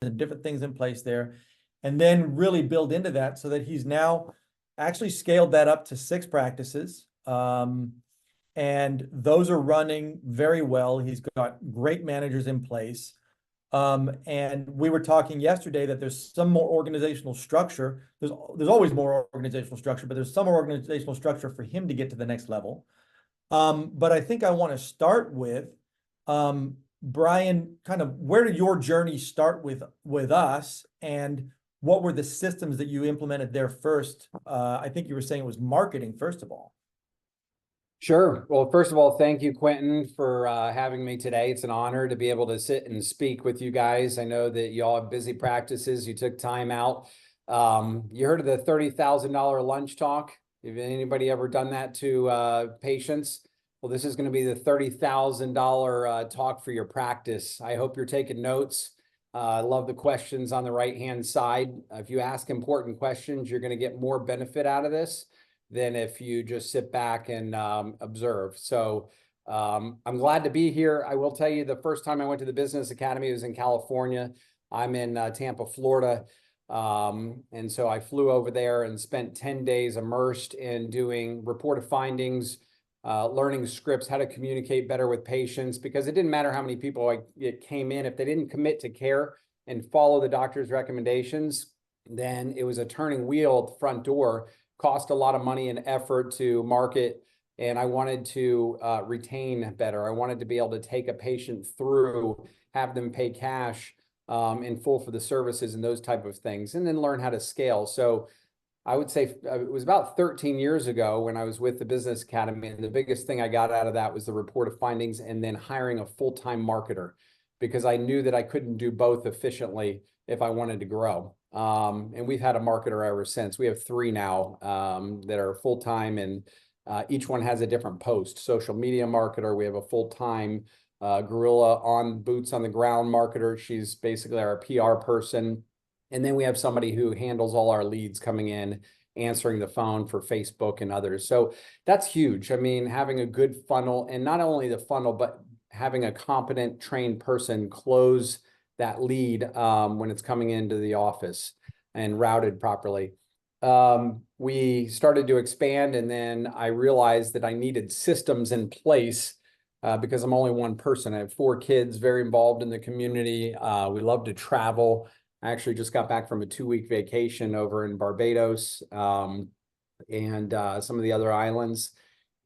and different things in place there, and then really build into that so that he's now actually scaled that up to 6 practices. And those are running very well. He's got great managers in place. And we were talking yesterday that there's some more organizational structure. There's always more organizational structure, but there's some more organizational structure for him to get to the next level. But I think I want to start with, Brian, kind of where did your journey start with us, and what were the systems that you implemented there first? I think you were saying it was marketing, first of all. Sure. Well, first of all, thank you, Quentin, for having me today. It's an honor to be able to sit and speak with you guys. I know that you all have busy practices. You took time out. You heard of the $30,000 lunch talk? Have anybody ever done that to patients? Well, this is going to be the $30,000 talk for your practice. I hope you're taking notes. I love the questions on the right-hand side. If you ask important questions, you're going to get more benefit out of this than if you just sit back and observe. So I'm glad to be here. I will tell you, the first time I went to the Business Academy was in California. I'm in Tampa, Florida. And so I flew over there and spent 10 days immersed in doing report of findings, learning scripts, how to communicate better with patients, because it didn't matter how many people it came in. If they didn't commit to care and follow the doctor's recommendations, then it was a turning wheel at the front door. Cost a lot of money and effort to market, and I wanted to retain better. I wanted to be able to take a patient through, have them pay cash in full for the services and those type of things, and then learn how to scale. So I would say it was about 13 years ago when I was with the Business Academy, and the biggest thing I got out of that was the report of findings and then hiring a full-time marketer, because I knew that I couldn't do both efficiently if I wanted to grow. And we've had a marketer ever since. We have 3 now that are full-time, and each one has a different post. Social media marketer, we have a full-time guerrilla on boots on the ground marketer. She's basically our PR person. And then we have somebody who handles all our leads coming in, answering the phone for Facebook and others. So that's huge. I mean, having a good funnel, and not only the funnel, but having a competent, trained person close that lead when it's coming into the office and routed properly. We started to expand, and then I realized that I needed systems in place because I'm only one person. I have 4 kids, very involved in the community. We love to travel. I actually just got back from a 2-week vacation over in Barbados and some of the other islands,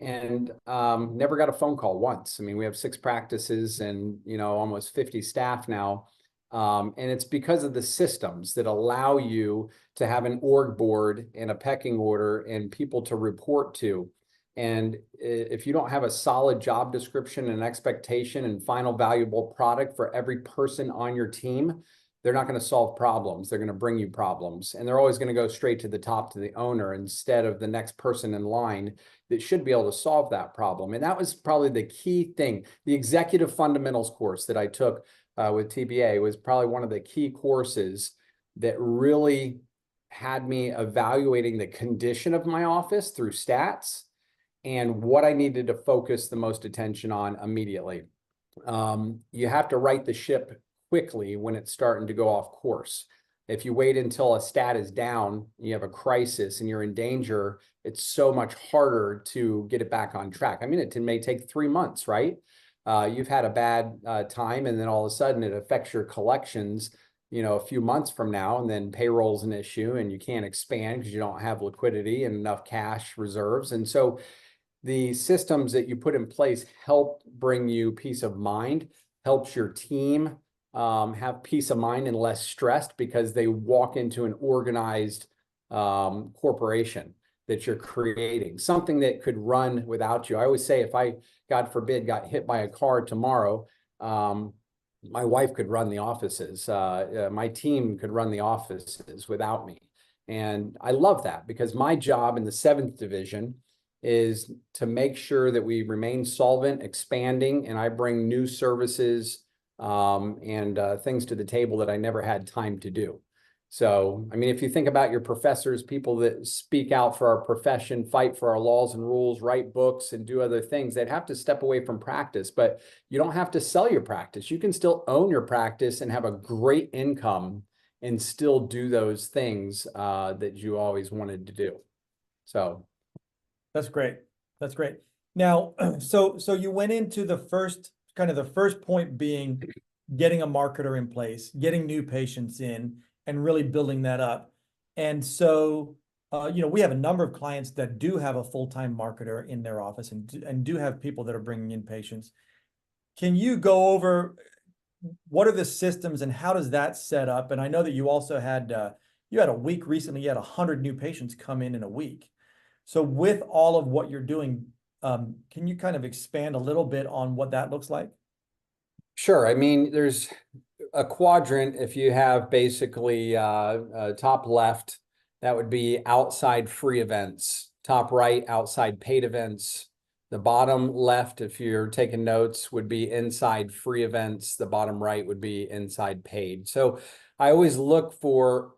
and never got a phone call once. I mean, we have 6 practices and, almost 50 staff now. And it's because of the systems that allow you to have an org board and a pecking order and people to report to. And if you don't have a solid job description and expectation and final valuable product for every person on your team, they're not going to solve problems. They're going to bring you problems. And they're always going to go straight to the top, to the owner, instead of the next person in line that should be able to solve that problem. And that was probably the key thing. The executive fundamentals course that I took with TBA was probably one of the key courses that really had me evaluating the condition of my office through stats and what I needed to focus the most attention on immediately. You have to right the ship quickly when it's starting to go off course. If you wait until a stat is down, you have a crisis and you're in danger, it's so much harder to get it back on track. I mean, it may take 3 months, right? You've had a bad time, and then all of a sudden it affects your collections, a few months from now, and then payroll's an issue and you can't expand because you don't have liquidity and enough cash reserves. And so the systems that you put in place help bring you peace of mind, helps your team have peace of mind and less stressed because they walk into an organized corporation that you're creating, something that could run without you. I always say, if I, God forbid, got hit by a car tomorrow, my wife could run the offices. My team could run the offices without me. And I love that, because my job in the 7th division is to make sure that we remain solvent, expanding, and I bring new services and things to the table that I never had time to do. So, I mean, if you think about your professors, people that speak out for our profession, fight for our laws and rules, write books and do other things, they'd have to step away from practice, but you don't have to sell your practice. You can still own your practice and have a great income and still do those things that you always wanted to do. So That's great. That's great. Now, so you went into the first point being getting a marketer in place, getting new patients in, and really building that up. And so, we have a number of clients that do have a full-time marketer in their office and do have people that are bringing in patients. Can you go over what are the systems and how does that set up? And I know that you also had you had a week recently, you had 100 new patients come in a week. So with all of what you're doing, can you kind of expand a little bit on what that looks like? sure. I mean, there's a quadrant. If you have basically top left, that would be outside free events. Top right, outside paid events. The bottom left, if you're taking notes, would be inside free events. The bottom right would be inside paid. So I always look for,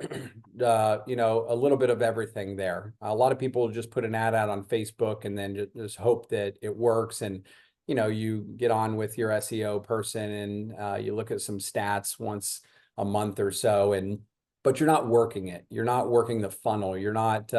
a little bit of everything there. A lot of people just put an ad out on Facebook and then just hope that it works. And you get on with your SEO person and you look at some stats once a month or so, but you're not working it. You're not working the funnel. You're not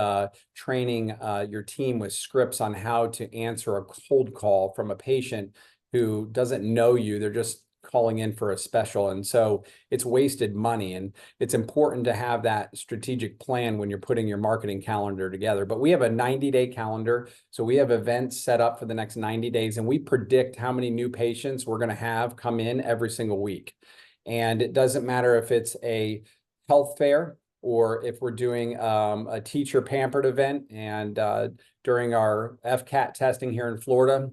training your team with scripts on how to answer a cold call from a patient who doesn't know you. They're just calling in for a special. And so it's wasted money. And it's important to have that strategic plan when you're putting your marketing calendar together. But we have a 90-day calendar. So we have events set up for the next 90 days, and we predict how many new patients we're going to have come in every single week. And it doesn't matter if it's a health fair or if we're doing a teacher pampered event. And during our FCAT testing here in Florida,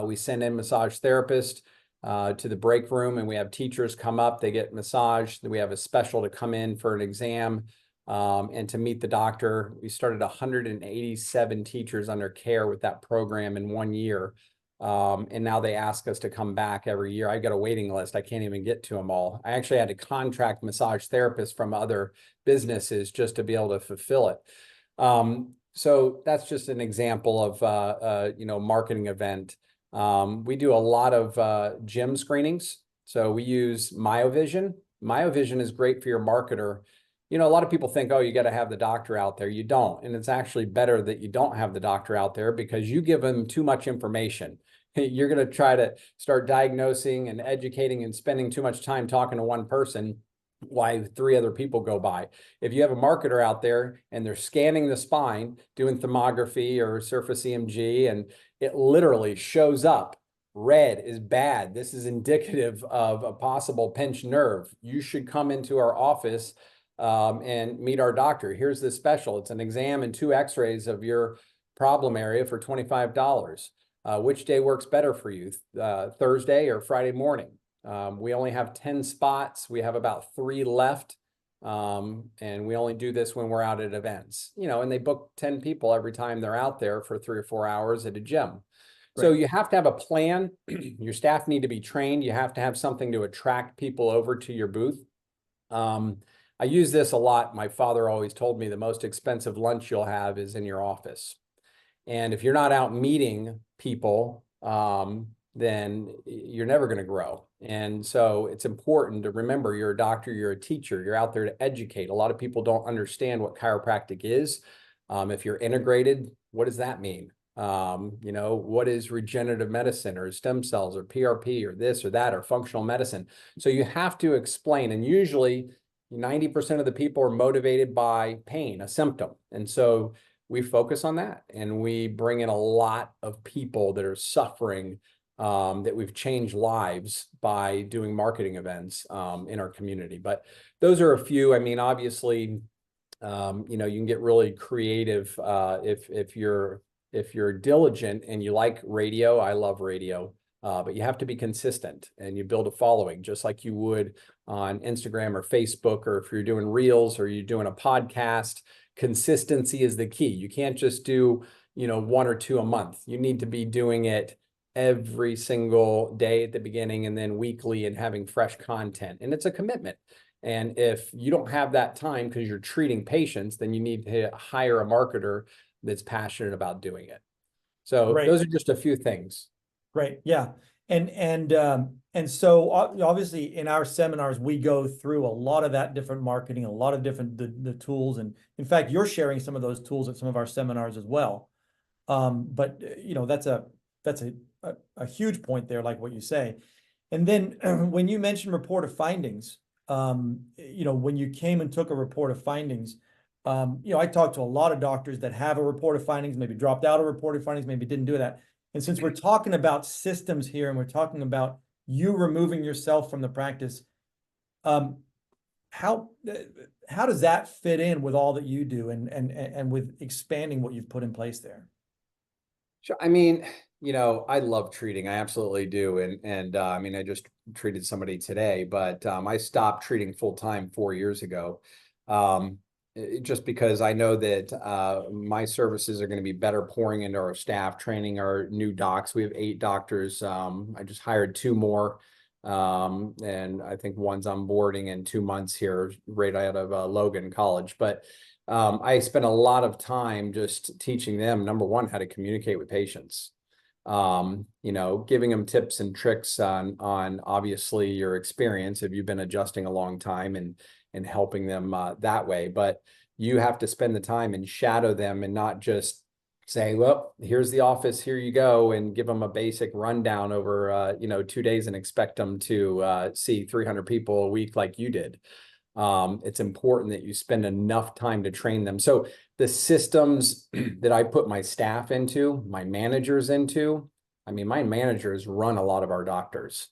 we send in massage therapists to the break room, and we have teachers come up, they get massaged. We have a special to come in for an exam and to meet the doctor. We started 187 teachers under care with that program in 1 year. And now they ask us to come back every year. I got a waiting list. I can't even get to them all. I actually had to contract massage therapists from other businesses just to be able to fulfill it. So that's just an example of marketing event. We do a lot of gym screenings. So we use MyoVision. MyoVision is great for your marketer. A lot of people think, oh, you got to have the doctor out there. You don't. And it's actually better that you don't have the doctor out there because you give them too much information. You're going to try to start diagnosing and educating and spending too much time talking to one person while 3 other people go by. If you have a marketer out there and they're scanning the spine, doing thermography or surface EMG, and it literally shows up, red is bad. This is indicative of a possible pinched nerve. You should come into our office and meet our doctor. Here's the special. It's an exam and 2 x-rays of your problem area for $25. Which day works better for you, Thursday or Friday morning? We only have 10 spots. We have about 3 left. And we only do this when we're out at events, and they book 10 people every time they're out there for 3 or 4 hours at a gym. Right. So you have to have a plan. Your staff need to be trained. You have to have something to attract people over to your booth. I use this a lot. My father always told me the most expensive lunch you'll have is in your office. And if you're not out meeting people, then you're never going to grow. And so it's important to remember you're a doctor, you're a teacher, you're out there to educate. A lot of people don't understand what chiropractic is. If you're integrated, what does that mean? What is regenerative medicine or stem cells or PRP or this or that or functional medicine? So you have to explain, and usually 90% of the people are motivated by pain, a symptom. And so we focus on that, and we bring in a lot of people that are suffering, that we've changed lives by doing marketing events in our community. But those are a few. I mean, obviously, you can get really creative if you're diligent and you like radio. I love radio, but you have to be consistent and you build a following just like you would on Instagram or Facebook, or if you're doing reels or you're doing a podcast. Consistency is the key. You can't just do 1 or 2 a month. You need to be doing it every single day at the beginning and then weekly and having fresh content. And it's a commitment. And if you don't have that time because you're treating patients, then you need to hire a marketer that's passionate about doing it. So Great. those are just a few things. Great, yeah. And so obviously in our seminars, we go through a lot of that different marketing, a lot of different the tools. And in fact, you're sharing some of those tools at some of our seminars as well. But you know, that's a huge point there, like what you say. And then when you mentioned report of findings, you know, when you came and took a report of findings, you know, I talked to a lot of doctors that have a report of findings, maybe dropped out of report of findings, maybe didn't do that. And since we're talking about systems here and we're talking about you removing yourself from the practice, um, how how does that fit in with all that you do and with expanding what you've put in place there? Sure. I mean, I love treating. I absolutely do. And I mean, I just treated somebody today, but I stopped treating full time 4 years ago. Just because I know that my services are going to be better pouring into our staff, training our new docs. We have 8 doctors. I just hired 2 more. And I think one's onboarding in 2 months here, right out of Logan College. But I spent a lot of time just teaching them, number one, how to communicate with patients. Giving them tips and tricks on obviously your experience if you've been adjusting a long time and helping them that way. But you have to spend the time and shadow them and not just say, well, here's the office, here you go, and give them a basic rundown over 2 days and expect them to see 300 people a week like you did. It's important that you spend enough time to train them. So the systems that I put my staff into, my managers into, I mean, my managers run a lot of our doctors.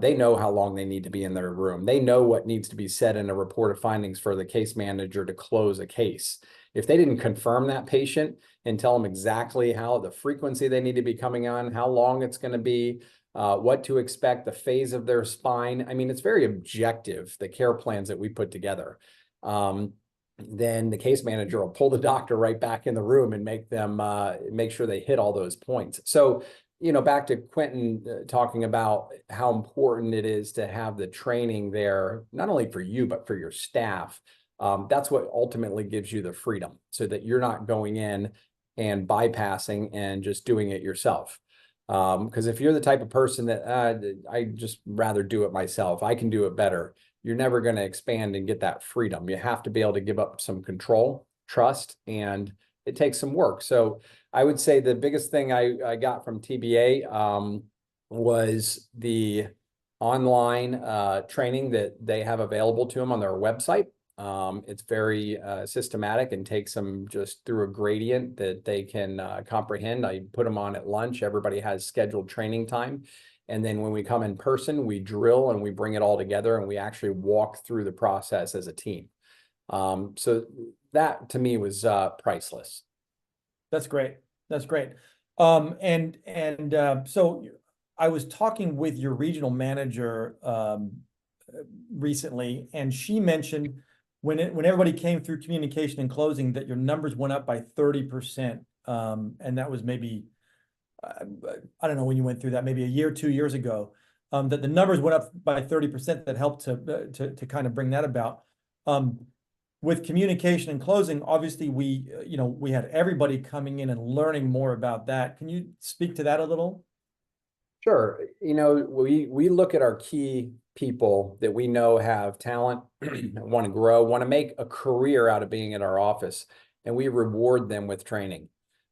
They know how long they need to be in their room. They know what needs to be said in a report of findings for the case manager to close a case. If they didn't confirm that patient and tell them exactly how the frequency they need to be coming on, how long it's going to be, what to expect, the phase of their spine. I mean, it's very objective, the care plans that we put together. Then the case manager will pull the doctor right back in the room and make sure they hit all those points. So, back to Quentin talking about how important it is to have the training there, not only for you, but for your staff. That's what ultimately gives you the freedom so that you're not going in and bypassing and just doing it yourself. Because if you're the type of person that I just rather do it myself, I can do it better, you're never going to expand and get that freedom. You have to be able to give up some control, trust, and it takes some work. So I would say the biggest thing I got from TBA was the online training that they have available to them on their website. It's very systematic and takes them just through a gradient that they can comprehend. I put them on at lunch. Everybody has scheduled training time. And then when we come in person, we drill and we bring it all together and we actually walk through the process as a team. So that to me was priceless. That's great. That's great. So I was talking with your regional manager recently, and she mentioned when everybody came through communication and closing that your numbers went up by 30%. And that was maybe, I don't know when you went through that, maybe a year, 2 years ago, that the numbers went up by 30% that helped to kind of bring that about. With communication and closing, obviously we had everybody coming in and learning more about that. Can you speak to that a little? Sure. We look at our key people that we know have talent, want to grow, want to make a career out of being in our office, and we reward them with training.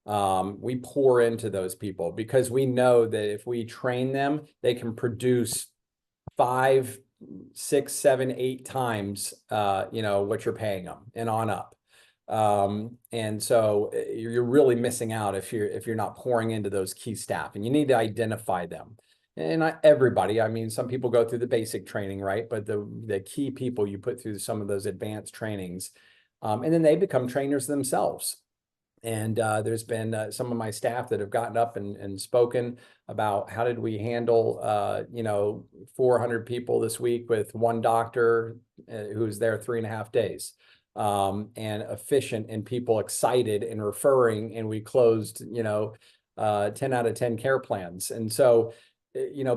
We pour into those people because we know that if we train them, they can produce 5, 6, 7, 8 times, what you're paying them and on up. And so you're really missing out if you're not pouring into those key staff, and you need to identify them. And not everybody, I mean, some people go through the basic training, right? But the key people you put through some of those advanced trainings, and then they become trainers themselves. And there's been some of my staff that have gotten up and spoken about how did we handle 400 people this week with one doctor who's there 3.5 days. And efficient and people excited and referring, and we closed 10 out of 10 care plans. And so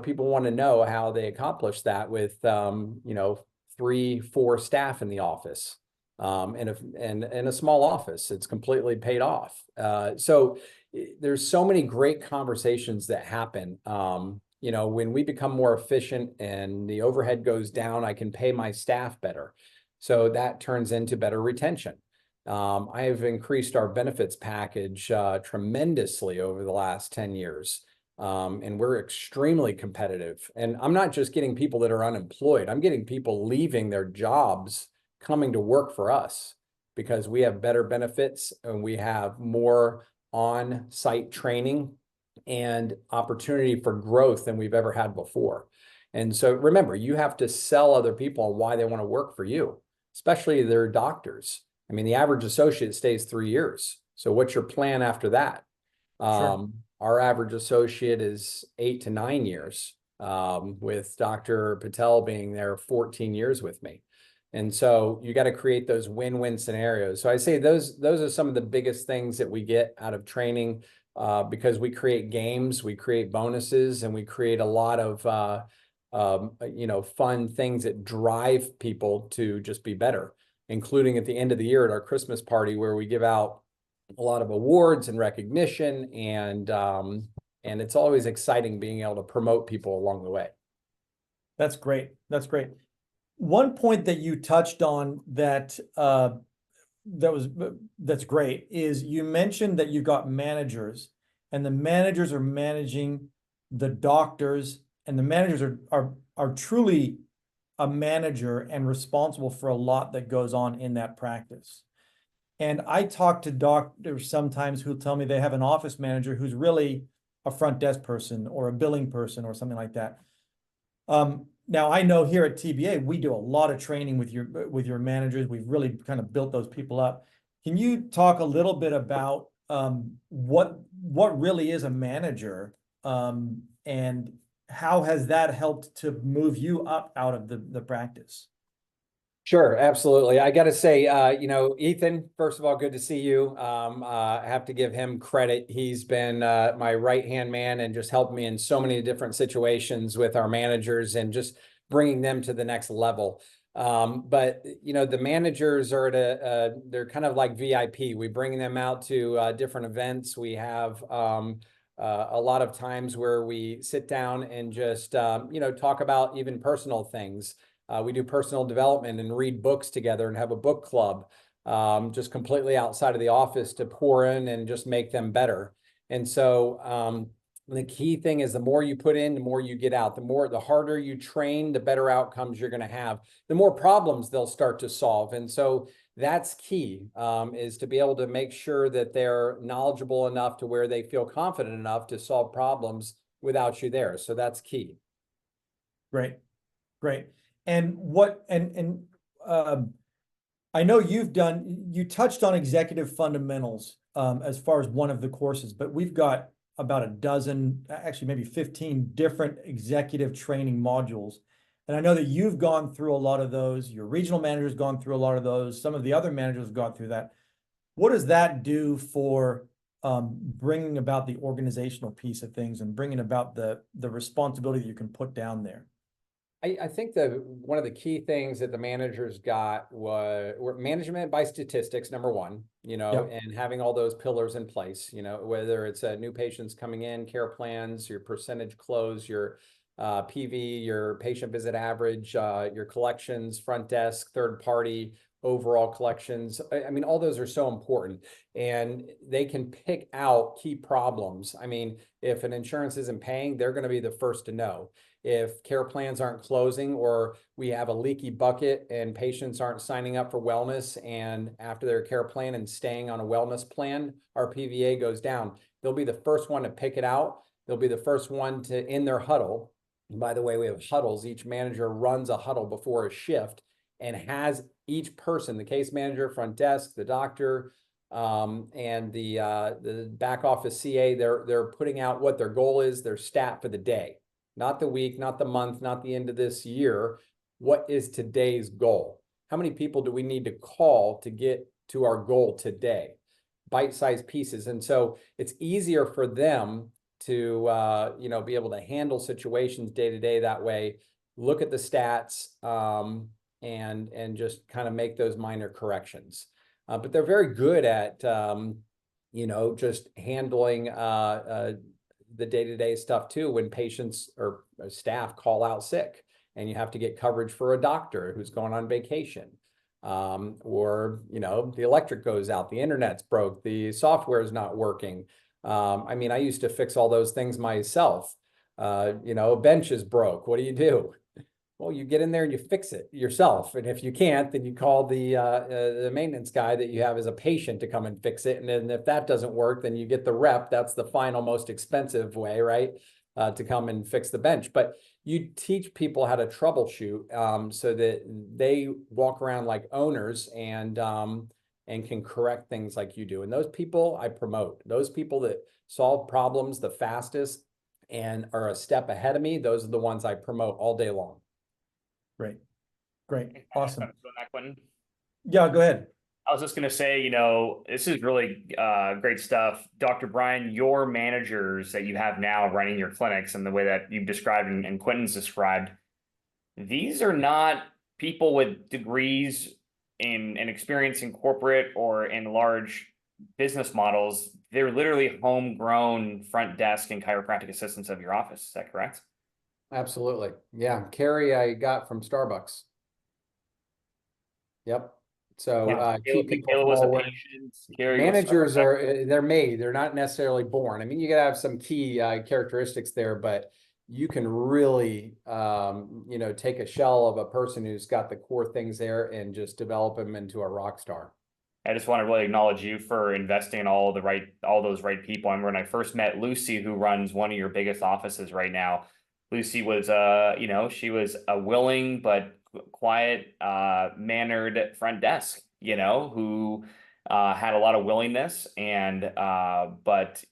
people want to know how they accomplished that with 3, 4 staff in the office. In a small office, it's completely paid off. So there's so many great conversations that happen. You know, when we become more efficient and the overhead goes down, I can pay my staff better. So that turns into better retention. I have increased our benefits package tremendously over the last 10 years. And we're extremely competitive. And I'm not just getting people that are unemployed, I'm getting people leaving their jobs coming to work for us because we have better benefits and we have more on-site training and opportunity for growth than we've ever had before. And so remember, you have to sell other people on why they want to work for you, especially their doctors. I mean, the average associate stays 3 years. So what's your plan after that? Sure. Our average associate is 8 to 9 years, with Dr. Patel being there 14 years with me. And so you got to create those win-win scenarios. So I say those are some of the biggest things that we get out of training, because we create games, we create bonuses, and we create a lot of you know, fun things that drive people to just be better, including at the end of the year at our Christmas party where we give out a lot of awards and recognition, and it's always exciting being able to promote people along the way. That's great. That's great. One point that you touched on that's great is you mentioned that you got managers, and the managers are managing the doctors, and the managers are truly a manager and responsible for a lot that goes on in that practice. And I talk to doctors sometimes who tell me they have an office manager who's really a front desk person or a billing person or something like that. Now I know here at TBA, we do a lot of training with your managers. We've really kind of built those people up. Can you talk a little bit about what really is a manager, and how has that helped to move you up out of the practice? Sure, absolutely. I got to say, you know, Ethan, first of all, good to see you. I have to give him credit. He's been my right-hand man and just helped me in so many different situations with our managers and just bringing them to the next level. But, you know, the managers are they're kind of like VIP. We bring them out to different events. We have a lot of times where we sit down and just, you know, talk about even personal things. We do personal development and read books together and have a book club, just completely outside of the office to pour in and just make them better. And so the key thing is the more you put in, the more you get out. The harder you train, the better outcomes you're going to have. The more problems they'll start to solve. And so that's key, is to be able to make sure that they're knowledgeable enough to where they feel confident enough to solve problems without you there. So that's key. Great, great. And I know you touched on executive fundamentals as far as one of the courses, but we've got about a dozen, actually maybe 15 different executive training modules. And I know that you've gone through a lot of those, your regional manager's gone through a lot of those, some of the other managers have gone through that. What does that do for bringing about the organizational piece of things and bringing about the responsibility that you can put down there? I think one of the key things that the managers got were management by statistics, number one, you know, Yep. and having all those pillars in place, you know, whether it's new patients coming in, care plans, your percentage close, your PV, your patient visit average, your collections, front desk, third party, overall collections. I mean, all those are so important, and they can pick out key problems. I mean, if an insurance isn't paying, they're going to be the first to know. If care plans aren't closing, or we have a leaky bucket and patients aren't signing up for wellness and after their care plan and staying on a wellness plan, our PVA goes down. They'll be the first one to pick it out. They'll be the first one to in their huddle. And by the way, we have huddles. Each manager runs a huddle before a shift and has each person, the case manager, front desk, the doctor, and the back office CA, they're putting out what their goal is, their stat for the day. Not the week, not the month, not the end of this year. What is today's goal? How many people do we need to call to get to our goal today? Bite-sized pieces. And so it's easier for them to, you know, be able to handle situations day to day that way, look at the stats, and just kind of make those minor corrections. But they're very good at, just handling the day-to-day stuff too, when patients or staff call out sick and you have to get coverage for a doctor who's going on vacation. Or, the electric goes out, the internet's broke, the software is not working. I mean, I used to fix all those things myself. A bench is broke. What do you do? Well, you get in there and you fix it yourself. And if you can't, then you call the maintenance guy that you have as a patient to come and fix it. And then if that doesn't work, then you get the rep. That's the final most expensive way, right? To come and fix the bench. But you teach people how to troubleshoot so that they walk around like owners and can correct things like you do. And those people I promote. Those people that solve problems the fastest and are a step ahead of me, those are the ones I promote all day long. Great. Great. Awesome. Quentin? Yeah, go ahead. I was just going to say, this is really great stuff. Dr. Brian, your managers that you have now running your clinics and the way that you've described and Quentin's described, these are not people with degrees and experience in corporate or in large business models. They're literally homegrown front desk and chiropractic assistants of your office. Is that correct? Absolutely. Yeah. Carrie, I got from Starbucks. Yep. So key people managers they're made, they're not necessarily born. I mean, you gotta have some key characteristics there, but you can really, take a shell of a person who's got the core things there and just develop them into a rock star. I just want to really acknowledge you for investing in all those right people. I remember when I first met Lucy, who runs one of your biggest offices right now. Lucy was, she was a willing but quiet, mannered front desk, who had a lot of willingness but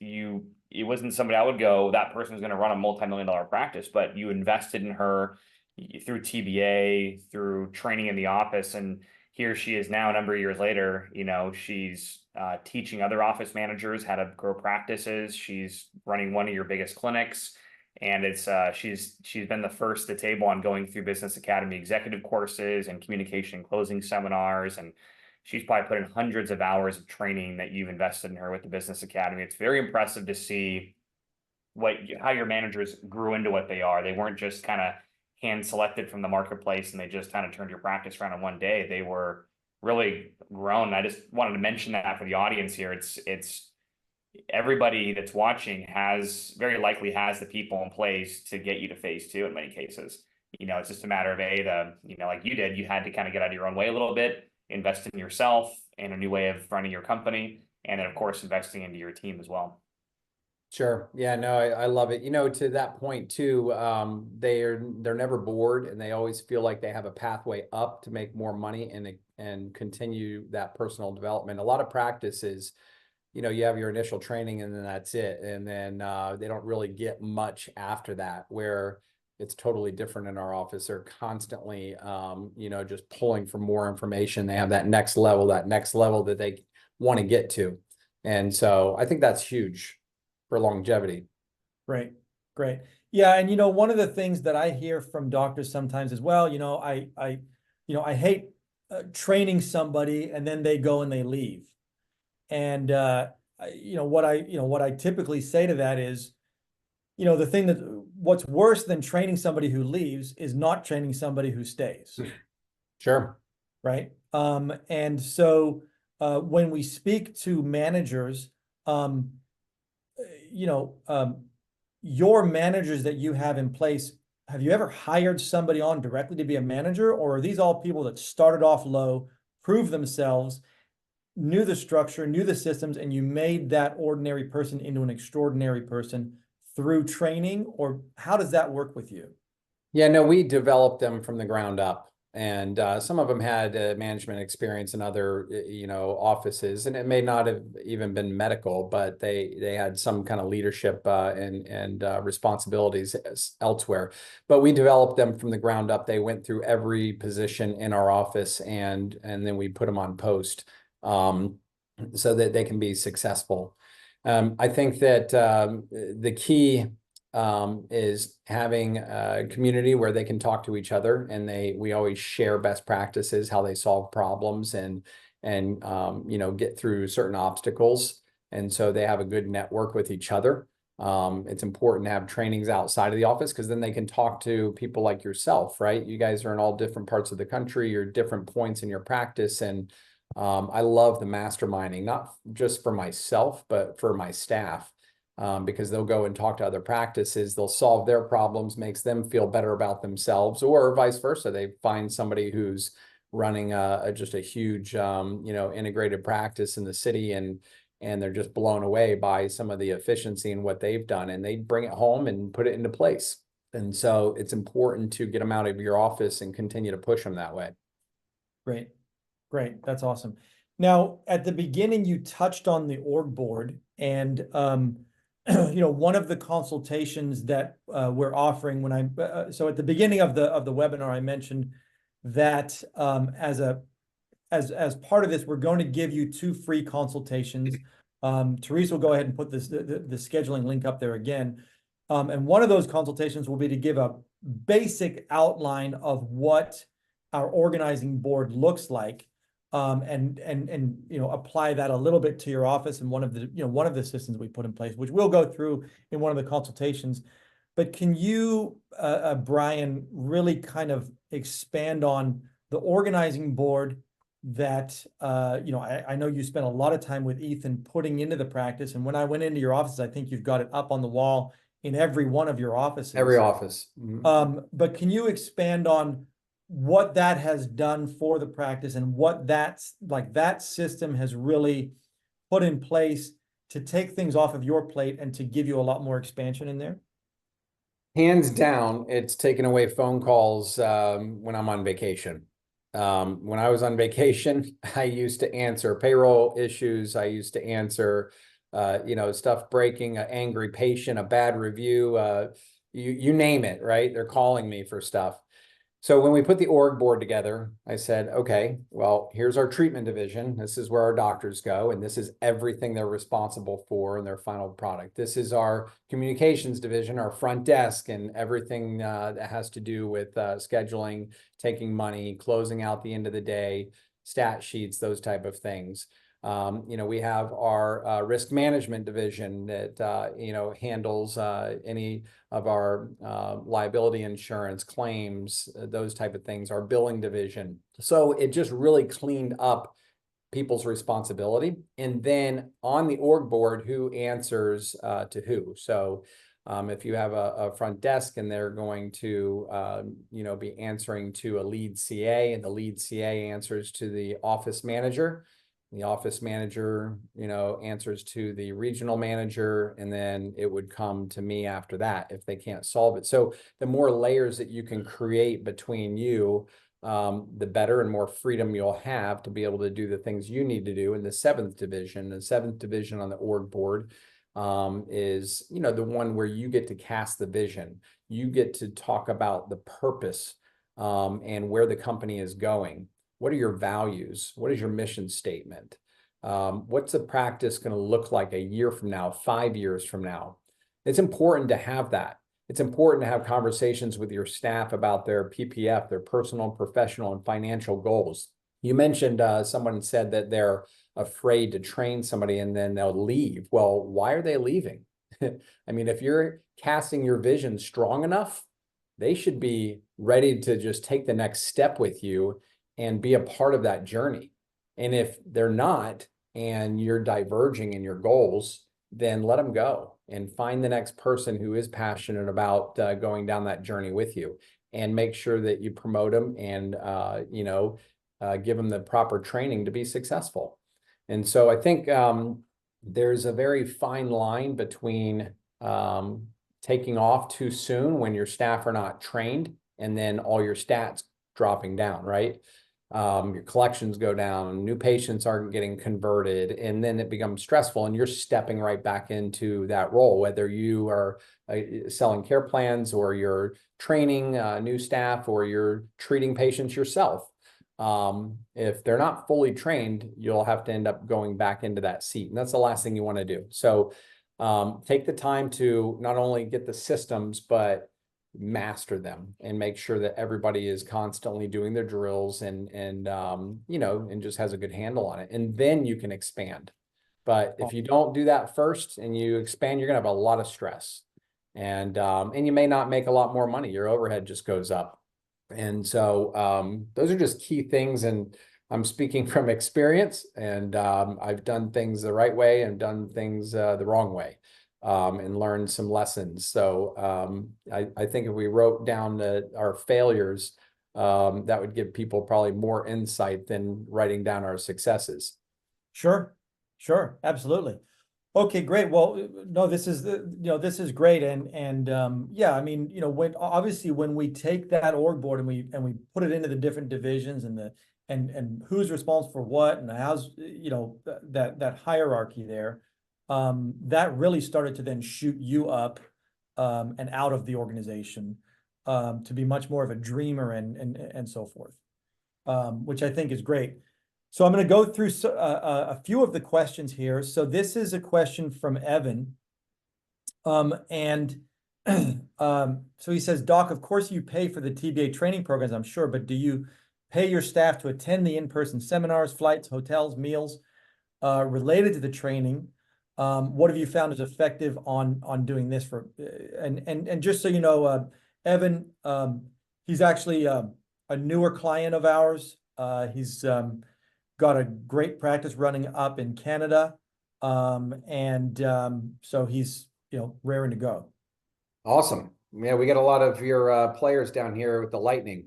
it wasn't somebody I would go, that person's going to run a multi-million-dollar practice, but you invested in her through TBA, through training in the office. And here she is now, a number of years later, she's teaching other office managers how to grow practices. She's running one of your biggest clinics. And it's she's been the first to table on going through Business Academy executive courses and communication and closing seminars. And she's probably put in hundreds of hours of training that you've invested in her with the Business Academy. It's very impressive to see how your managers grew into what they are. They weren't just kind of hand selected from the marketplace and they just kind of turned your practice around in one day. They were really grown. I just wanted to mention that for the audience here. It's everybody that's watching very likely has the people in place to get you to phase 2 in many cases. It's just a matter of like you did, you had to kind of get out of your own way a little bit, invest in yourself and a new way of running your company. And then of course, investing into your team as well. Sure. Yeah, no, I love it. To that point too, they're never bored and they always feel like they have a pathway up to make more money and continue that personal development. A lot of practices, you have your initial training and then that's it. And then they don't really get much after that, where it's totally different in our office. They're constantly, just pulling for more information. They have that next level that they want to get to. And so I think that's huge for longevity. Great. Yeah. And, one of the things that I hear from doctors sometimes is, well, I hate training somebody and then they go and they leave. And, what I typically say to that is, what's worse than training somebody who leaves is not training somebody who stays. Sure. Right. And so, when we speak to managers, your managers that you have in place, have you ever hired somebody on directly to be a manager, or are these all people that started off low, proved themselves, knew the structure, knew the systems, and you made that ordinary person into an extraordinary person through training? Or how does that work with you? Yeah, no, we developed them from the ground up. And some of them had management experience in other, offices, and it may not have even been medical, but they had some kind of leadership and responsibilities elsewhere. But we developed them from the ground up. They went through every position in our office, and then we put them on post so that they can be successful. I think that the key is having a community where they can talk to each other, and we always share best practices, how they solve problems, and you know, get through certain obstacles. And so they have a good network with each other. It's important to have trainings outside of the office, because then they can talk to people like yourself, right? You guys are in all different parts of the country, you're different points in your practice. And I love the masterminding, not just for myself, but for my staff, because they'll go and talk to other practices, they'll solve their problems, makes them feel better about themselves, or vice versa. They find somebody who's running just a huge, you know, integrated practice in the city, and they're just blown away by some of the efficiency and what they've done, and they bring it home and put it into place. And so it's important to get them out of your office and continue to push them that way. Great, great, that's awesome. Now, at the beginning, you touched on the org board, and you know, one of the consultations that we're offering when so at the beginning of the webinar, I mentioned that as part of this, we're going to give you 2 free consultations. Teresa will go ahead and put this the scheduling link up there again. And one of those consultations will be to give a basic outline of what our organizing board looks like, and you know, apply that a little bit to your office and one of the systems we put in place, which we'll go through in one of the consultations. But can you, Brian, really kind of expand on the organizing board that, you know, I know you spent a lot of time with Ethan putting into the practice. And when I went into your office, I think you've got it up on the wall in every one of your offices. Every office. But can you expand on what that has done for the practice, and what that system has really put in place to take things off of your plate and to give you a lot more expansion in there? Hands down, it's taken away phone calls when I'm on vacation. When I was on vacation, I used to answer payroll issues. I used to answer, you know, stuff breaking, an angry patient, a bad review, you name it, right? They're calling me for stuff. So when we put the org board together, I said, okay, well, here's our treatment division. This is where our doctors go, and this is everything they're responsible for in their final product. This is our communications division, our front desk, and everything that has to do with scheduling, taking money, closing out the end of the day, stat sheets, those type of things. You know, we have our risk management division that, you know, handles any of our liability insurance claims, those type of things, our billing division. So it just really cleaned up people's responsibility. And then on the org board, who answers to who. So if you have a front desk and they're going to, you know, be answering to a lead CA, and the lead CA answers to the office manager. The office manager, you know, answers to the regional manager, and then it would come to me after that if they can't solve it. So the more layers that you can create between you, the better and more freedom you'll have to be able to do the things you need to do. In the 7th division, on the org board is, you know, the one where you get to cast the vision. You get to talk about the purpose and where the company is going. What are your values? What is your mission statement? What's the practice going to look like a year from now, 5 years from now? It's important to have that. It's important to have conversations with your staff about their PPF, their personal, professional, and financial goals. You mentioned someone said that they're afraid to train somebody and then they'll leave. Well, why are they leaving? I mean, if you're casting your vision strong enough, they should be ready to just take the next step with you and be a part of that journey. And if they're not, and you're diverging in your goals, then let them go and find the next person who is passionate about going down that journey with you, and make sure that you promote them and, you know, give them the proper training to be successful. And so I think there's a very fine line between taking off too soon when your staff are not trained, and then all your stats dropping down, right? Your collections go down, new patients aren't getting converted, and then it becomes stressful, and you're stepping right back into that role, whether you are selling care plans, or you're training new staff, or you're treating patients yourself. If they're not fully trained, you'll have to end up going back into that seat, and that's the last thing you want to do. So take the time to not only get the systems, but master them and make sure that everybody is constantly doing their drills and you know, and just has a good handle on it. And then you can expand. But if you don't do that first and you expand, you're gonna have a lot of stress. And you may not make a lot more money. Your overhead just goes up. And so those are just key things. And I'm speaking from experience, and I've done things the right way and done things the wrong way, and learned some lessons. So I think if we wrote down our failures, that would give people probably more insight than writing down our successes. Sure, sure, absolutely. Okay, great. Well, no, this is this is great. And yeah, I mean, when obviously when we take that org board and we put it into the different divisions and and who's responsible for what and how's, that hierarchy there, that really started to then shoot you up and out of the organization, to be much more of a dreamer and so forth, which I think is great. So I'm going to go through a few of the questions here. So this is a question from Evan. And so he says, Doc, of course you pay for the TBA training programs, I'm sure, but do you pay your staff to attend the in-person seminars, flights, hotels, meals related to the training? What have you found is effective on doing this for, and just so you know, Evan, he's actually a newer client of ours. He's got a great practice running up in Canada. So he's, raring to go. Awesome. Yeah, we got a lot of your players down here with the Lightning.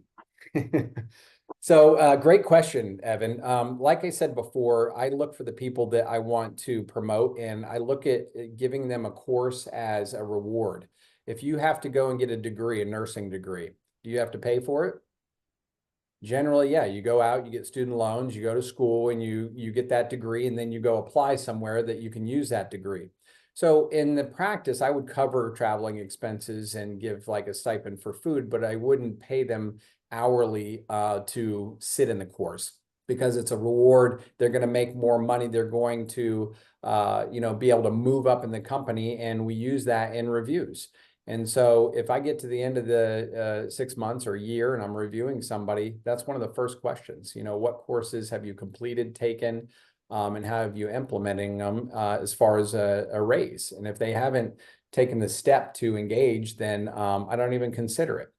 So great question, Evan. Like I said before, I look for the people that I want to promote, and I look at giving them a course as a reward. If you have to go and get a degree, a nursing degree, do you have to pay for it? Generally, yeah, you go out, you get student loans, you go to school, and you get that degree, and then you go apply somewhere that you can use that degree. So in the practice, I would cover traveling expenses and give like a stipend for food, but I wouldn't pay them hourly to sit in the course, because it's a reward. They're going to make more money. They're going to be able to move up in the company, and we use that in reviews. And so if I get to the end of the 6 months or a year and I'm reviewing somebody, that's one of the first questions. What courses have you completed, taken, and how have you implementing them as far as a raise? And if they haven't taken the step to engage, then I don't even consider it.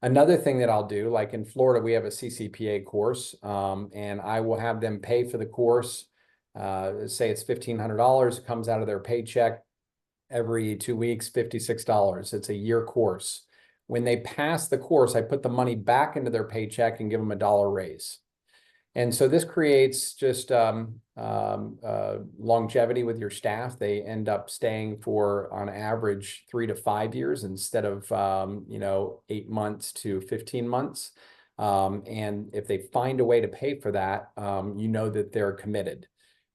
Another thing that I'll do, like in Florida, we have a CCPA course, and I will have them pay for the course. Say it's $1,500, comes out of their paycheck every 2 weeks, $56. It's a year course. When they pass the course, I put the money back into their paycheck and give them $1 raise. And so this creates just longevity with your staff. They end up staying for, on average, 3 to 5 years instead of 8 months to 15 months. And if they find a way to pay for that, that they're committed.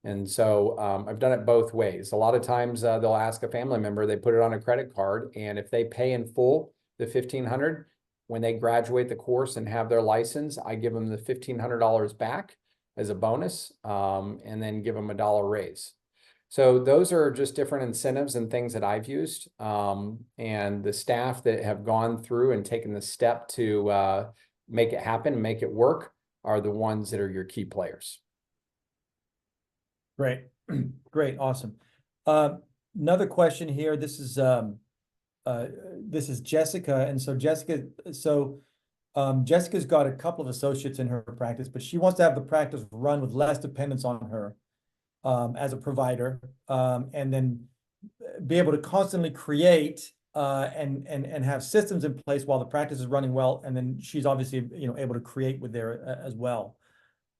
And so I've done it both ways. A lot of times they'll ask a family member, they put it on a credit card, and if they pay in full the $1,500, when they graduate the course and have their license, I give them the $1,500 back as a bonus, and then give them $1 raise. So those are just different incentives and things that I've used. And the staff that have gone through and taken the step to make it happen, make it work, are the ones that are your key players. Great. Great. Awesome. Another question here. This is Jessica. And so Jessica's got a couple of associates in her practice, but she wants to have the practice run with less dependence on her as a provider, and then be able to constantly create and have systems in place while the practice is running well. And then she's obviously, able to create with there as well.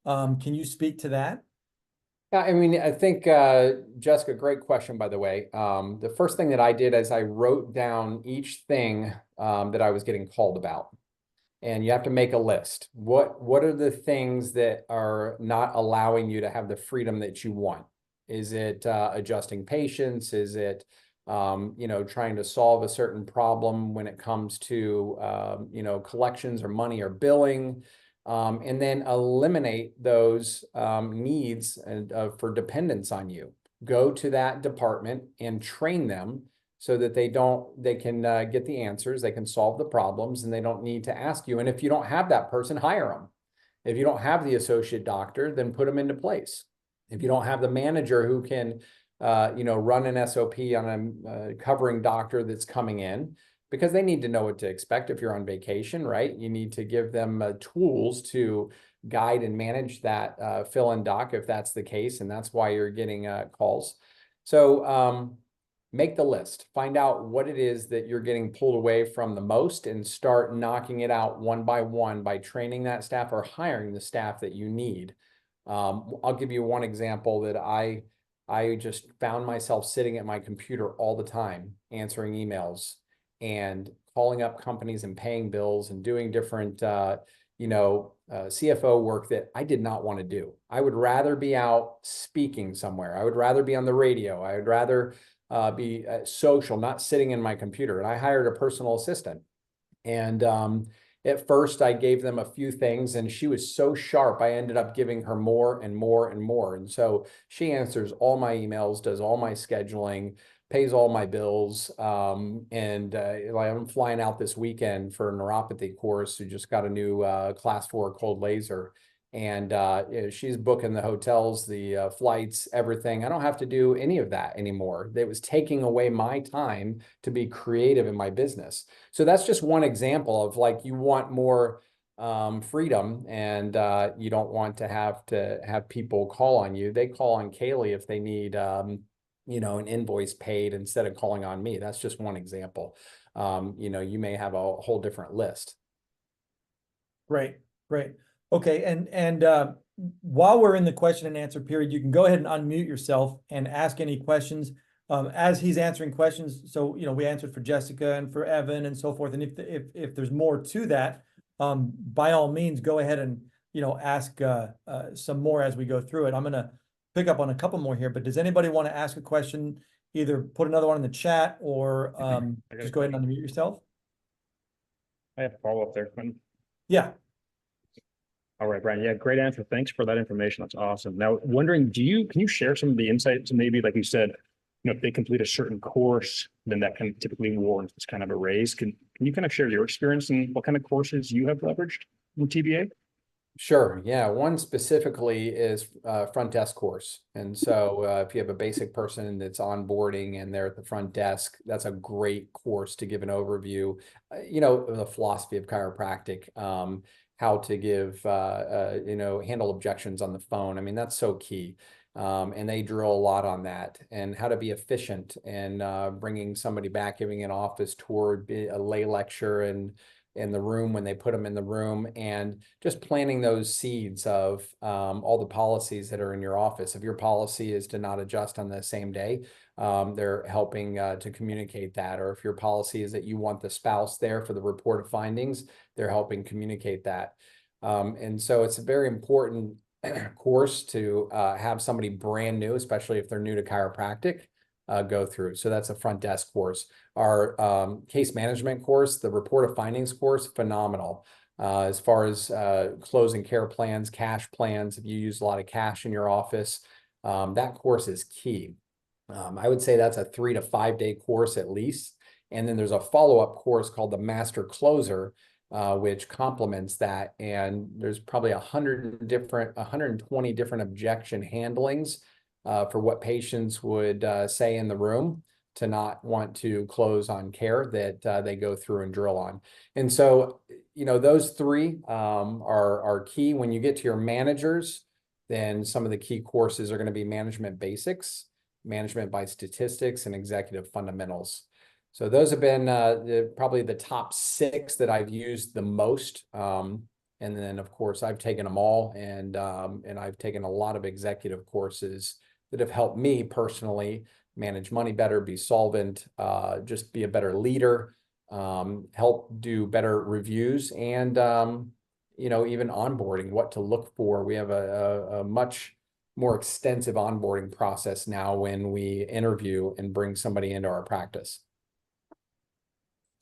Can you speak to that? Yeah, I mean, I think, Jessica, great question, by the way. The first thing that I did is I wrote down each thing that I was getting called about. And you have to make a list. What are the things that are not allowing you to have the freedom that you want? Is it adjusting patients? Is it, trying to solve a certain problem when it comes to, collections or money or billing? And then eliminate those needs and for dependence on you. go to that department and train them so that they can get the answers, they can solve the problems, and they don't need to ask you. And if you don't have that person, hire them. If you don't have the associate doctor, then put them into place. If you don't have the manager who can, run an SOP on a covering doctor that's coming in, because they need to know what to expect if you're on vacation, right? You need to give them tools to guide and manage that fill-in doc if that's the case, and that's why you're getting calls. So make the list, find out what it is that you're getting pulled away from the most, and start knocking it out one by training that staff or hiring the staff that you need. I'll give you one example that I just found myself sitting at my computer all the time, answering emails and calling up companies and paying bills and doing different, CFO work that I did not want to do. I would rather be out speaking somewhere. I would rather be on the radio. I would rather be social, not sitting in my computer. And I hired a personal assistant. And at first I gave them a few things, and she was so sharp, I ended up giving her more and more and more. And so she answers all my emails, does all my scheduling, pays all my bills. I'm flying out this weekend for a neuropathy course, who just got a new class 4 cold laser. And she's booking the hotels, the flights, everything. I don't have to do any of that anymore. It was taking away my time to be creative in my business. So that's just one example of, like, you want more freedom, and you don't want to have people call on you. They call on Kaylee if they need an invoice paid, instead of calling on me. That's just one example. You may have a whole different list. Great, great. Okay, and while we're in the question and answer period, you can go ahead and unmute yourself and ask any questions as he's answering questions. So, we answered for Jessica and for Evan and so forth. And if there's more to that, by all means, go ahead and, ask some more as we go through it. I'm going to pick up on a couple more here, but does anybody want to ask a question? Either put another one in the chat, or just go ahead and unmute yourself. I have a follow-up there, Quentin. Yeah. All right, Brian. Yeah, great answer. Thanks for that information. That's awesome. Now, wondering, can you share some of the insights? Maybe, like you said, if they complete a certain course, then that can typically warrant this kind of a raise. Can you kind of share your experience and what kind of courses you have leveraged in TBA? Sure. Yeah. One specifically is front desk course. And so if you have a basic person that's onboarding and they're at the front desk, that's a great course to give an overview, the philosophy of chiropractic, how to give, handle objections on the phone. I mean, that's so key. And they drill a lot on that, and how to be efficient, and bringing somebody back, giving an office tour, a lay lecture, and in the room when they put them in the room, and just planting those seeds of all the policies that are in your office. If your policy is to not adjust on the same day, they're helping to communicate that. Or if your policy is that you want the spouse there for the report of findings, they're helping communicate that. And so it's a very important course to have somebody brand new, especially if they're new to chiropractic, go through. So that's a front desk course. Our case management course, the report of findings course, phenomenal. As far as closing care plans, cash plans, if you use a lot of cash in your office, that course is key. I would say that's a 3 to 5 day course at least. And then there's a follow-up course called the Master Closer, which complements that. And there's probably 120 different objection handlings for what patients would say in the room to not want to close on care that they go through and drill on. And so, those three are key. When you get to your managers, then some of the key courses are going to be management basics, management by statistics, and executive fundamentals. So those have been probably the top 6 that I've used the most. And then, of course, I've taken them all, and I've taken a lot of executive courses that have helped me personally manage money better, be solvent, just be a better leader, help do better reviews, and even onboarding, what to look for. We have a much more extensive onboarding process now when we interview and bring somebody into our practice.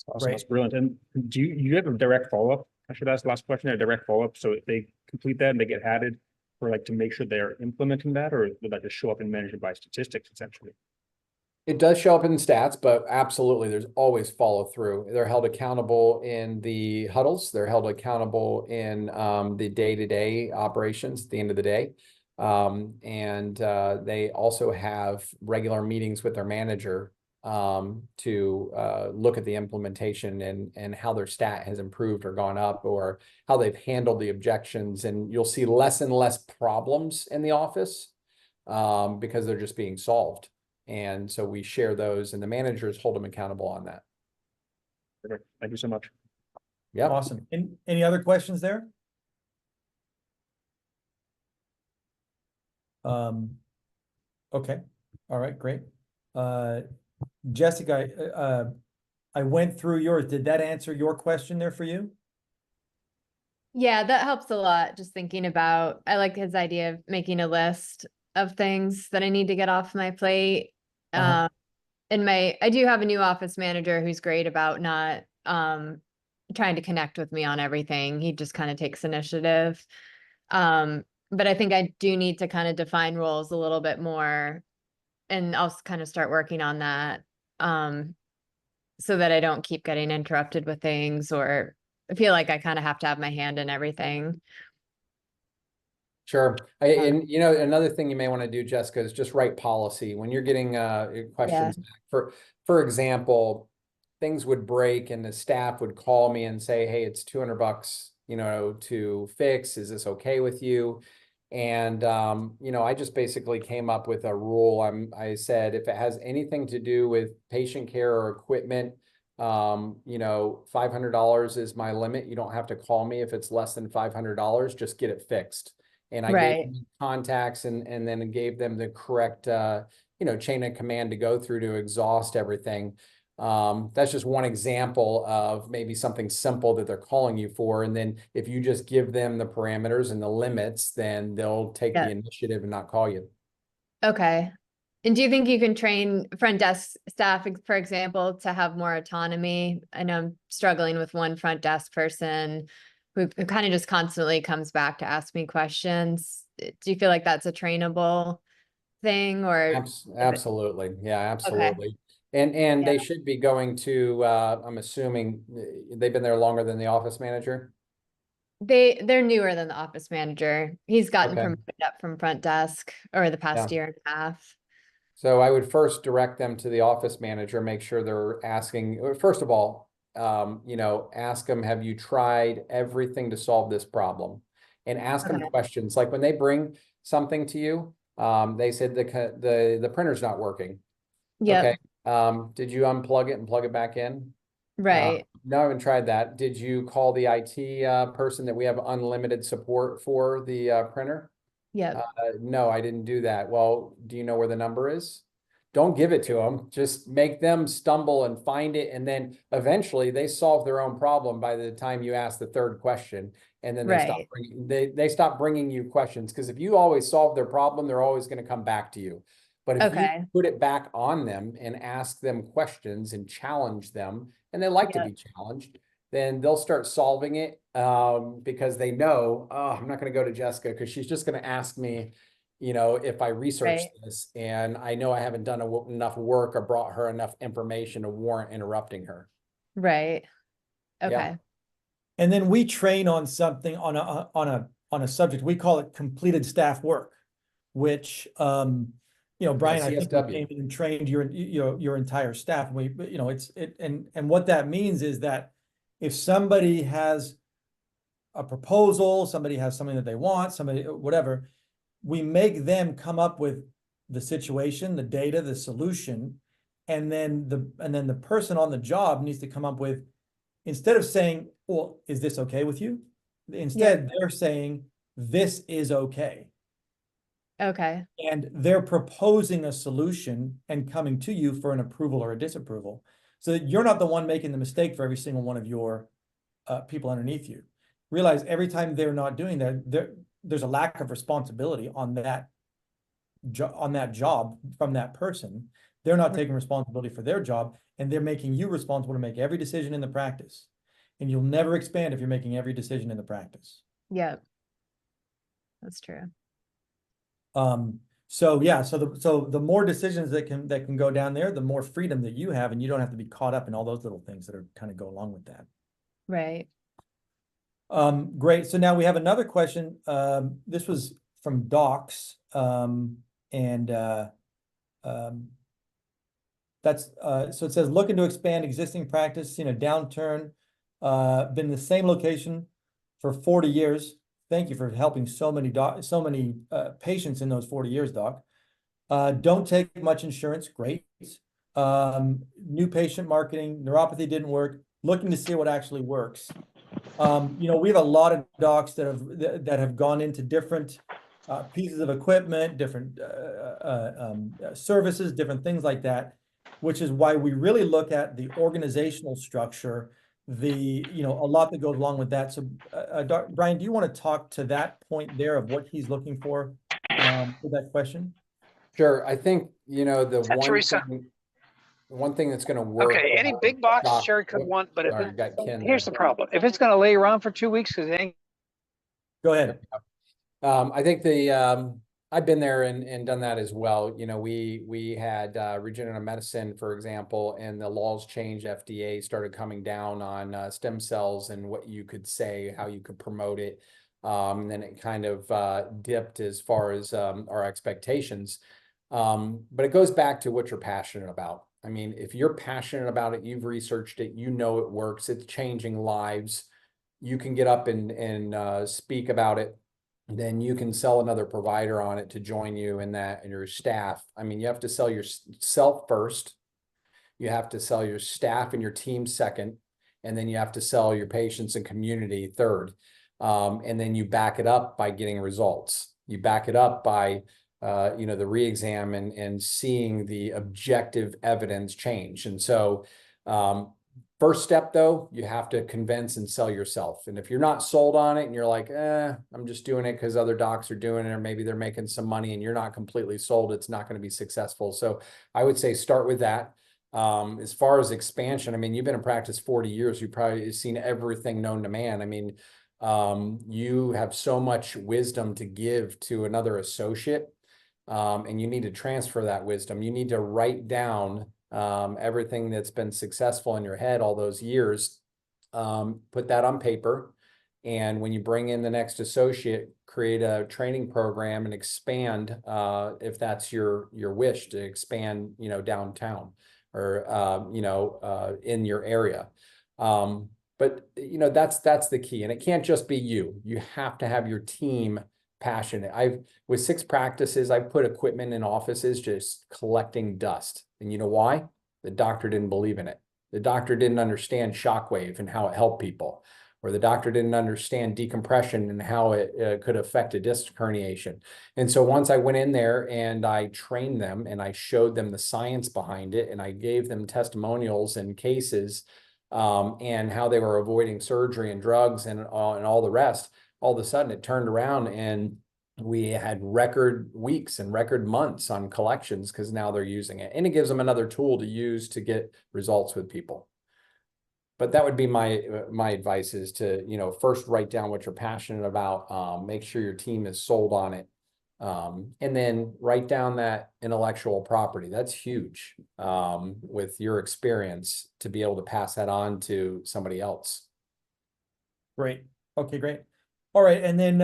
Awesome. That's brilliant. And do you have a direct follow-up? I should ask the last question, a direct follow-up. So if they complete that and they get added for like to make sure they're implementing that, or would that just show up and measured by statistics essentially? It does show up in stats, but absolutely, there's always follow through. They're held accountable in the huddles. They're held accountable in the day-to-day operations at the end of the day. And they also have regular meetings with their manager to look at the implementation and how their stat has improved or gone up, or how they've handled the objections. And you'll see less and less problems in the office because they're just being solved. And so we share those, and the managers hold them accountable on that. Perfect. Thank you so much. Yeah. Awesome. Any other questions there? Okay. All right, great. Jessica, I went through yours. Did that answer your question there for you? Yeah, that helps a lot. Just thinking about, I like his idea of making a list of things that I need to get off my plate. Uh-huh. And I do have a new office manager who's great about not trying to connect with me on everything. He just kind of takes initiative. But I think I do need to kind of define roles a little bit more, and I'll kind of start working on that. So that I don't keep getting interrupted with things, or I feel like I kind of have to have my hand in everything. Sure. And you know, another thing you may want to do, Jessica, is just write policy when you're getting questions back. For example, things would break and the staff would call me and say, hey, it's $200, you know, to fix. Is this okay with you? And you know, I just basically came up with a rule. I said, if it has anything to do with patient care or equipment, you know, $500 is my limit. You don't have to call me if it's less than $500. Just get it fixed. And I gave them contacts and then gave them the correct, you know, chain of command to go through to exhaust everything. That's just one example of maybe something simple that they're calling you for. And then if you just give them the parameters and the limits, then they'll take the initiative and not call you. Okay. And do you think you can train front desk staff, for example, to have more autonomy? I know I'm struggling with one front desk person who kind of just constantly comes back to ask me questions. Do you feel like that's a trainable thing, or? Absolutely. Yeah, absolutely. And they should be going to, I'm assuming they've been there longer than the office manager. They're newer than the office manager. He's gotten Okay. promoted up from front desk over the past Yeah. year and a half. So I would first direct them to the office manager, make sure they're asking, first of all, you know, ask them, have you tried everything to solve this problem? And ask them Okay. questions. Like when they bring something to you, they said the printer's not working. Yep. Okay. Did you unplug it and plug it back in? Right. No, I haven't tried that. Did you call the IT person that we have unlimited support for the printer? Yep. No, I didn't do that. Well, do you know where the number is? Don't give it to them. Just make them stumble and find it. And then eventually they solve their own problem by the time you ask the third question. And then they stop bringing you questions. Because if you always solve their problem, they're always going to come back to you. But if you put it back on them and ask them questions and challenge them, and they like to be challenged, then they'll start solving it because they know, oh, I'm not going to go to Jessica because she's just going to ask me, you know, if I research this, and I know I haven't done enough work or brought her enough information to warrant interrupting her. Right. Okay. Yeah. And then we train on something on a subject. We call it completed staff work, which you know, Brian, I think you came in and trained your entire staff. You know, and what that means is that if somebody has a proposal, somebody has something that they want, somebody, whatever, we make them come up with the situation, the data, the solution, and then the person on the job needs to come up with, instead of saying, well, is this okay with you? Instead, they're saying, this is okay. Okay. And they're proposing a solution and coming to you for an approval or a disapproval, so that you're not the one making the mistake for every single one of your people underneath you. Realize every time they're not doing that, there's a lack of responsibility on that job from that person. They're not taking responsibility for their job, and they're making you responsible to make every decision in the practice. And you'll never expand if you're making every decision in the practice. Yep. That's true. So yeah, so the more decisions that can go down there, the more freedom that you have, and you don't have to be caught up in all those little things that are kind of go along with that. Right. Great. So now we have another question. This was from Docs, and that's so it says looking to expand existing practice, downturn, been in the same location for 40 years. Thank you for helping so many patients in those 40 years, Doc. Don't take much insurance. Great. New patient marketing, neuropathy didn't work. Looking to see what actually works. We have a lot of docs that have gone into different pieces of equipment, different services, different things like that, which is why we really look at the organizational structure, a lot that goes along with that. So, Brian, do you want to talk to that point there of what he's looking for that question? Sure. I think, the Teresa. one thing that's going to work. Okay, any big box Doc- Sherry could want, but if Sorry, got Ken here's there. the problem. If it's gonna lay around for 2 weeks, because it ain't Go ahead. I think I've been there and done that as well. We had regenerative medicine, for example, and the laws changed. FDA started coming down on stem cells and what you could say, how you could promote it. And then it kind of dipped as far as our expectations. But it goes back to what you're passionate about. I mean, if you're passionate about it, you've researched it, it works, it's changing lives. You can get up and speak about it. Then you can sell another provider on it to join you in that and your staff. I mean, you have to sell yourself first. You have to sell your staff and your team second. And then you have to sell your patients and community third. And then you back it up by getting results. You back it up by the re-exam and seeing the objective evidence change. And so first step, though, you have to convince and sell yourself. And if you're not sold on it and you're like, I'm just doing it because other docs are doing it, or maybe they're making some money and you're not completely sold, it's not going to be successful. So I would say start with that. As far as expansion, I mean, you've been in practice 40 years. You've probably seen everything known to man. I mean, you have so much wisdom to give to another associate. And you need to transfer that wisdom. You need to write down everything that's been successful in your head all those years, put that on paper. And when you bring in the next associate, create a training program and expand, if that's your wish to expand, downtown or, in your area. But that's the key. And it can't just be you. You have to have your team passionate. With 6 practices, I put equipment in offices just collecting dust. And you know why? The doctor didn't believe in it. The doctor didn't understand shockwave and how it helped people, or the doctor didn't understand decompression and how it could affect a disc herniation. And so once I went in there and I trained them and I showed them the science behind it, and I gave them testimonials and cases and how they were avoiding surgery and drugs and all the rest, all of a sudden it turned around and we had record weeks and record months on collections because now they're using it. And it gives them another tool to use to get results with people. But that would be my advice is to, first write down what you're passionate about, make sure your team is sold on it. And then write down that intellectual property. That's huge with your experience to be able to pass that on to somebody else. Great. Okay, great. All right. And then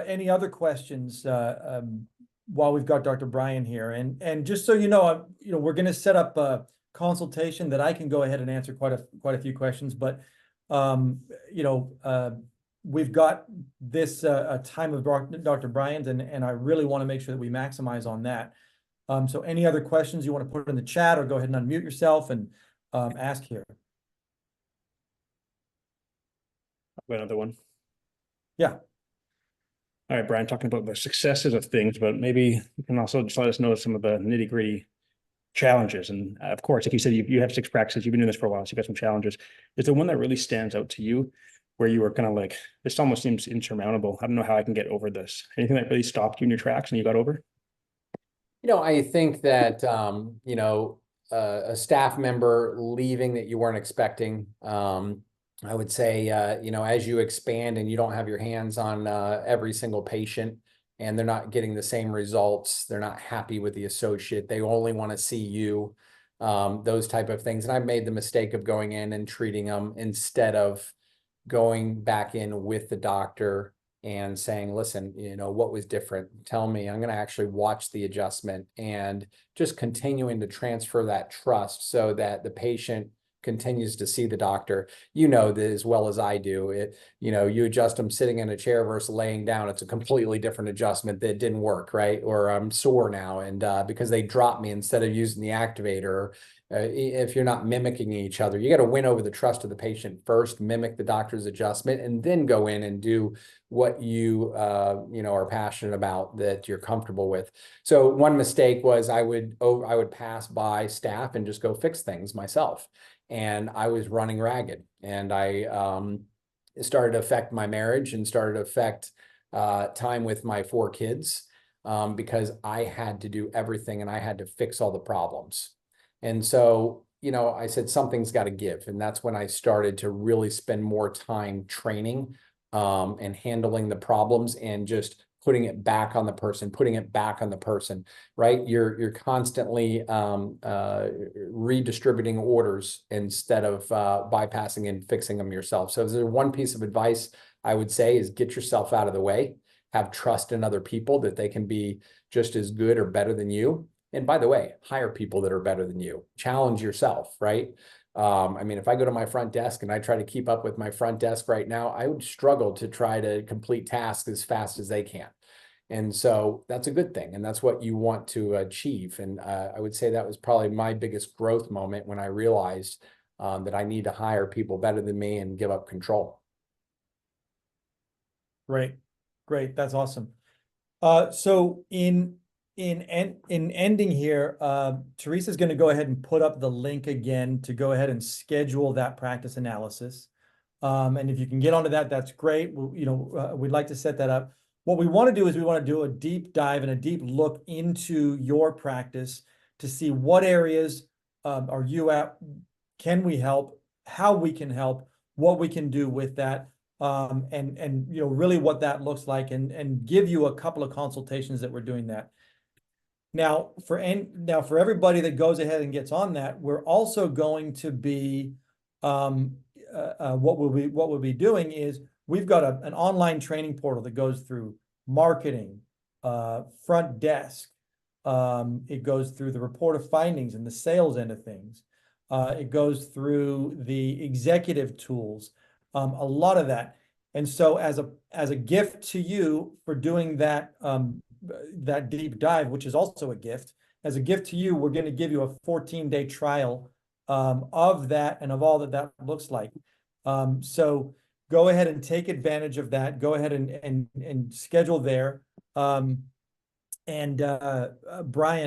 any other questions while we've got Dr. Brian here? And just so you know, we're going to set up a consultation that I can go ahead and answer quite a few questions, but we've got this time of Dr. Brian's, and I really want to make sure that we maximize on that. So any other questions you want to put in the chat, or go ahead and unmute yourself and ask here. Another one. Yeah. All right, Brian, talking about the successes of things, but maybe you can also just let us know some of the nitty-gritty challenges. And of course, like you said, you have 6 practices, you've been doing this for a while, so you've got some challenges. Is there one that really stands out to you where you were kind of like, this almost seems insurmountable? I don't know how I can get over this. Anything that really stopped you in your tracks and you got over? I think that, a staff member leaving that you weren't expecting, I would say, as you expand and you don't have your hands on every single patient, and they're not getting the same results. They're not happy with the associate. They only want to see you, those type of things. And I've made the mistake of going in and treating them instead of going back in with the doctor and saying, listen, what was different? Tell me. I'm going to actually watch the adjustment, and just continuing to transfer that trust so that the patient continues to see the doctor. You know that as well as I do. You adjust them sitting in a chair versus laying down. It's a completely different adjustment that didn't work, right? Or I'm sore now, and because they dropped me instead of using the activator. If you're not mimicking each other, you got to win over the trust of the patient first, mimic the doctor's adjustment, and then go in and do what you are passionate about, that you're comfortable with. So one mistake was I would pass by staff and just go fix things myself, and I was running ragged, and it started to affect my marriage and started to affect time with my 4 kids, because I had to do everything and I had to fix all the problems. And so, I said, something's got to give. And that's when I started to really spend more time training, and handling the problems, and just putting it back on the person, right? You're constantly redistributing orders instead of bypassing and fixing them yourself. So if there's one piece of advice I would say is get yourself out of the way, have trust in other people that they can be just as good or better than you. And by the way, hire people that are better than you. Challenge yourself, right? If I go to my front desk and I try to keep up with my front desk right now, I would struggle to try to complete tasks as fast as they can. And so that's a good thing. And that's what you want to achieve. And I would say that was probably my biggest growth moment, when I realized that I need to hire people better than me and give up control. Great. That's awesome. So in ending here, Teresa's going to go ahead and put up the link again to go ahead and schedule that practice analysis. And if you can get onto that, that's great. We'd like to set that up. What we want to do is we want to do a deep dive and a deep look into your practice to see what areas are you at, can we help, how we can help, what we can do with that, and really what that looks like, and give you a couple of consultations that we're doing that. Now for everybody that goes ahead and gets on that, we're also going to be what we'll be doing is we've got an online training portal that goes through marketing, front desk. It goes through the report of findings and the sales end of things. It goes through the executive tools, a lot of that. And so as a gift to you for doing that deep dive, which is also a gift, as a gift to you, we're going to give you a 14-day trial of that and of all that looks like. So go ahead and take advantage of that. Go ahead and schedule there. Brian,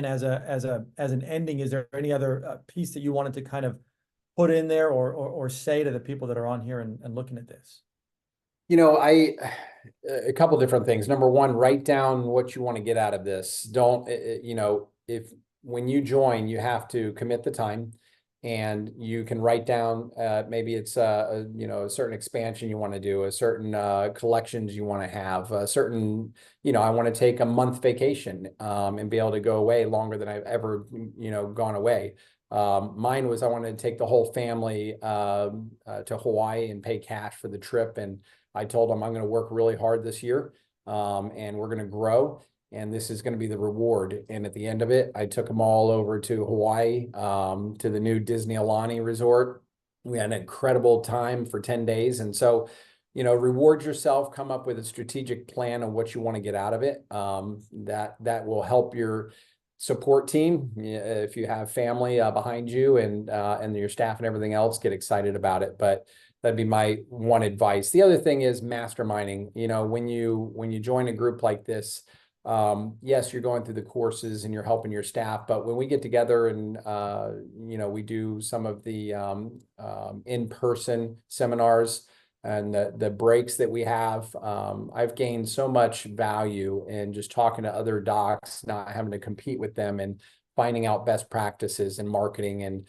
as an ending, is there any other piece that you wanted to kind of put in there or say to the people that are on here and looking at this? A couple different things. Number one, write down what you want to get out of this. If when you join, you have to commit the time, and you can write down, maybe it's a certain expansion you want to do, a certain collections you want to have, a certain, I want to take a month vacation and be able to go away longer than I've ever, gone away. Mine was, I wanted to take the whole family to Hawaii and pay cash for the trip. And I told them I'm going to work really hard this year, and we're going to grow, and this is going to be the reward. And at the end of it, I took them all over to Hawaii, to the new Disney Aulani Resort. We had an incredible time for 10 days. And so, reward yourself, come up with a strategic plan of what you want to get out of it. That will help your support team, if you have family behind you, and your staff and everything else, get excited about it. But that'd be my one advice. The other thing is masterminding. When you join a group like this, yes, you're going through the courses and you're helping your staff, but when we get together and we do some of the in-person seminars and the breaks that we have, I've gained so much value in just talking to other docs, not having to compete with them, and finding out best practices in marketing and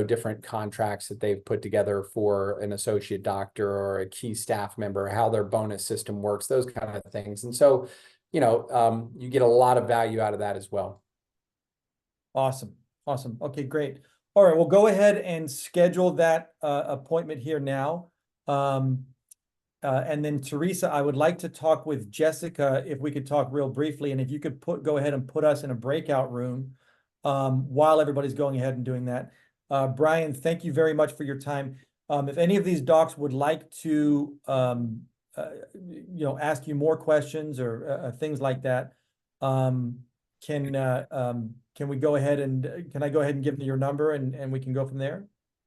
different contracts that they've put together for an associate doctor or a key staff member, how their bonus system works, those kind of things. And so you get a lot of value out of that as well. Awesome, awesome. Okay, great. All right, we'll go ahead and schedule that appointment here now. And then Teresa, I would like to talk with Jessica, if we could talk real briefly, and if you could go ahead and put us in a breakout room while everybody's going ahead and doing that. Brian, thank you very much for your time. If any of these docs would like to ask you more questions or things like that, can we go ahead and can I go ahead and give them your number and we can go from there?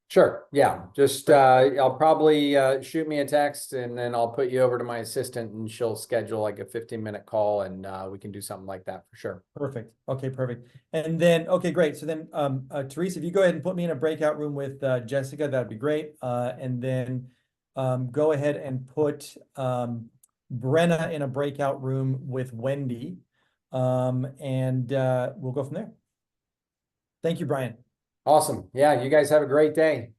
Sure. Yeah. Just, I'll probably, shoot me a text and then I'll put you over to my assistant and she'll schedule like a 15-minute call and, we can do something like that for sure. Perfect. Okay, perfect. And then, okay, great. So then, Teresa, if you go ahead and put me in a breakout room with Jessica, that'd be great. And then go ahead and put Brenna in a breakout room with Wendy. And we'll go from there. Thank you, Brian. Awesome. Yeah. You guys have a great day.